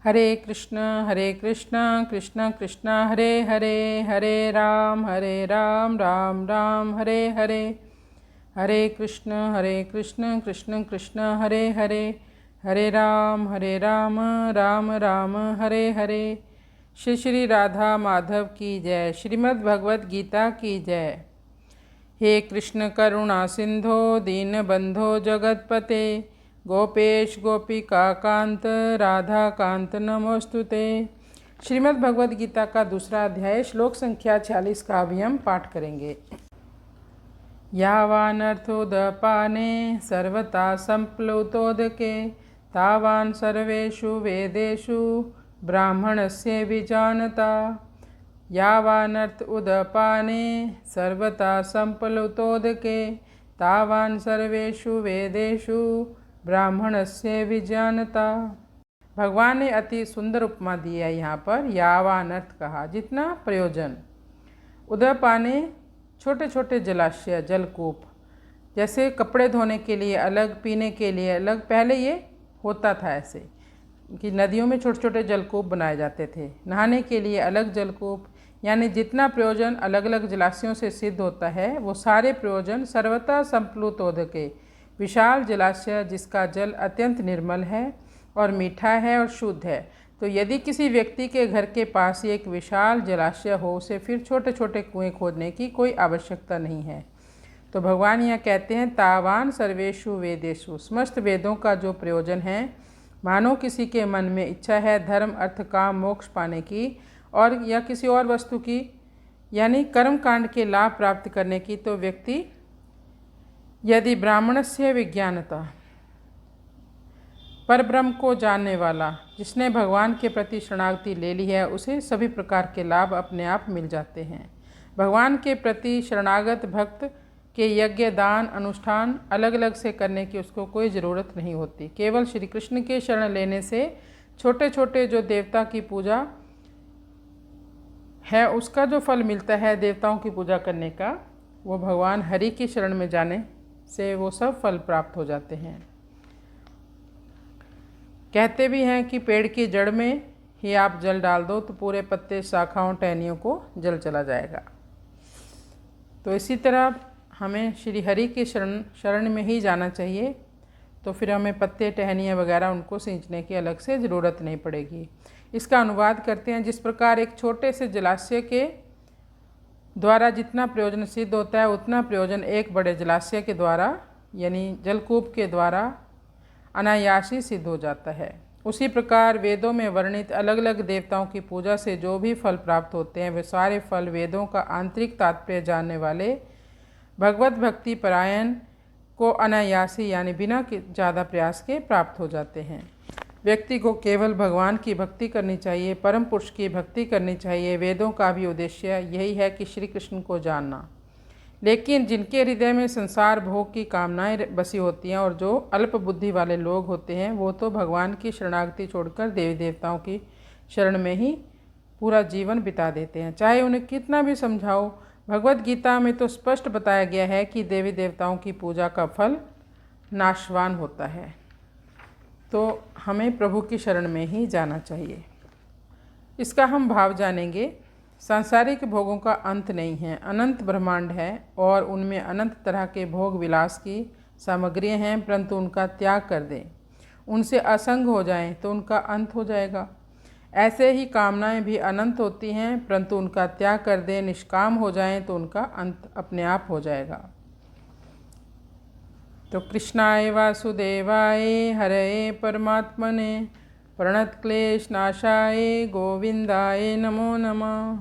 हरे कृष्ण कृष्ण कृष्ण हरे हरे, हरे राम राम राम हरे हरे। हरे कृष्ण कृष्ण कृष्ण हरे हरे, हरे राम राम राम हरे हरे। श्री श्री राधा माधव की जय। श्रीमद् भगवद गीता की जय। हे कृष्ण करुणा सिंधो दीनबंधो जगतपते, गोपेश गोपिका कांत राधा कांत नमोस्तुते। श्रीमद् भगवद गीता का दूसरा अध्याय श्लोक संख्या 46 का भी हम पाठ करेंगे। यावानर्थोदपाने सर्वथा संप्लुतोदके, तावान सर्वेषु वेदेषु ब्राह्मणस्य विजानता। यावानर्थ उदपाने सर्वथा संप्लुतोदके, तावान सर्वेषु वेदेषु ब्राह्मणस्य विजानता। भगवान ने अति सुंदर उपमा दी है। यहाँ पर यावान अर्थ कहा जितना प्रयोजन, उदपाने छोटे छोटे जलाशय जलकूप, जैसे कपड़े धोने के लिए अलग, पीने के लिए अलग। पहले ये होता था ऐसे कि नदियों में छोटे छोटे जलकूप बनाए जाते थे, नहाने के लिए अलग जलकूप। यानी जितना प्रयोजन अलग अलग जलाशयों से सिद्ध होता है वो सारे प्रयोजन सर्वथा संप्लुतोदके, विशाल जलाशय जिसका जल अत्यंत निर्मल है और मीठा है और शुद्ध है। तो यदि किसी व्यक्ति के घर के पास ही एक विशाल जलाशय हो, उसे फिर छोटे छोटे कुएं खोदने की कोई आवश्यकता नहीं है। तो भगवान यहाँ कहते हैं तावान सर्वेषु वेदेषु, समस्त वेदों का जो प्रयोजन है, मानो किसी के मन में इच्छा है धर्म अर्थ काम मोक्ष पाने की और या किसी और वस्तु की, यानी कर्म कांड के लाभ प्राप्त करने की, तो व्यक्ति यदि ब्राह्मणस्य विज्ञानता, परब्रह्म को जानने वाला, जिसने भगवान के प्रति शरणागति ले ली है, उसे सभी प्रकार के लाभ अपने आप मिल जाते हैं। भगवान के प्रति शरणागत भक्त के यज्ञ दान अनुष्ठान अलग अलग से करने की उसको कोई ज़रूरत नहीं होती। केवल श्री कृष्ण के शरण लेने से छोटे छोटे जो देवता की पूजा है उसका जो फल मिलता है देवताओं की पूजा करने का, वो भगवान हरि की शरण में जाने से वो सब फल प्राप्त हो जाते हैं। कहते भी हैं कि पेड़ की जड़ में ही आप जल डाल दो तो पूरे पत्ते शाखाओं टहनियों को जल चला जाएगा। तो इसी तरह हमें श्री हरि की शरण में ही जाना चाहिए, तो फिर हमें पत्ते टहनियाँ वगैरह उनको सींचने की अलग से ज़रूरत नहीं पड़ेगी। इसका अनुवाद करते हैं, जिस प्रकार एक छोटे से जलाशय के द्वारा जितना प्रयोजन सिद्ध होता है, उतना प्रयोजन एक बड़े जलाशय के द्वारा यानी जलकूप के द्वारा अनायासी सिद्ध हो जाता है। उसी प्रकार वेदों में वर्णित अलग अलग देवताओं की पूजा से जो भी फल प्राप्त होते हैं, वे सारे फल वेदों का आंतरिक तात्पर्य जानने वाले भगवत भक्ति परायण को अनायासी यानी बिना ज़्यादा प्रयास के प्राप्त हो जाते हैं। व्यक्ति को केवल भगवान की भक्ति करनी चाहिए, परम पुरुष की भक्ति करनी चाहिए। वेदों का भी उद्देश्य यही है कि श्री कृष्ण को जानना। लेकिन जिनके हृदय में संसार भोग की कामनाएं बसी होती हैं और जो अल्प बुद्धि वाले लोग होते हैं, वो तो भगवान की शरणागति छोड़कर देवी देवताओं की शरण में ही पूरा जीवन बिता देते हैं, चाहे उन्हें कितना भी समझाओ। भगवत गीता में तो स्पष्ट बताया गया है कि देवी देवताओं की पूजा का फल नाशवान होता है। तो हमें प्रभु की शरण में ही जाना चाहिए। इसका हम भाव जानेंगे। सांसारिक भोगों का अंत नहीं है, अनंत ब्रह्मांड है और उनमें अनंत तरह के भोग विलास की सामग्रियाँ हैं, परंतु उनका त्याग कर दें, उनसे असंग हो जाएं तो उनका अंत हो जाएगा। ऐसे ही कामनाएं भी अनंत होती हैं, परंतु उनका त्याग कर दें, निष्काम हो जाएं तो उनका अंत अपने आप हो जाएगा। तो कृष्णाय वासुदेवाय हरये परमात्मने प्रणतक्लेशनाशाय गोविंदाय नमो नमः।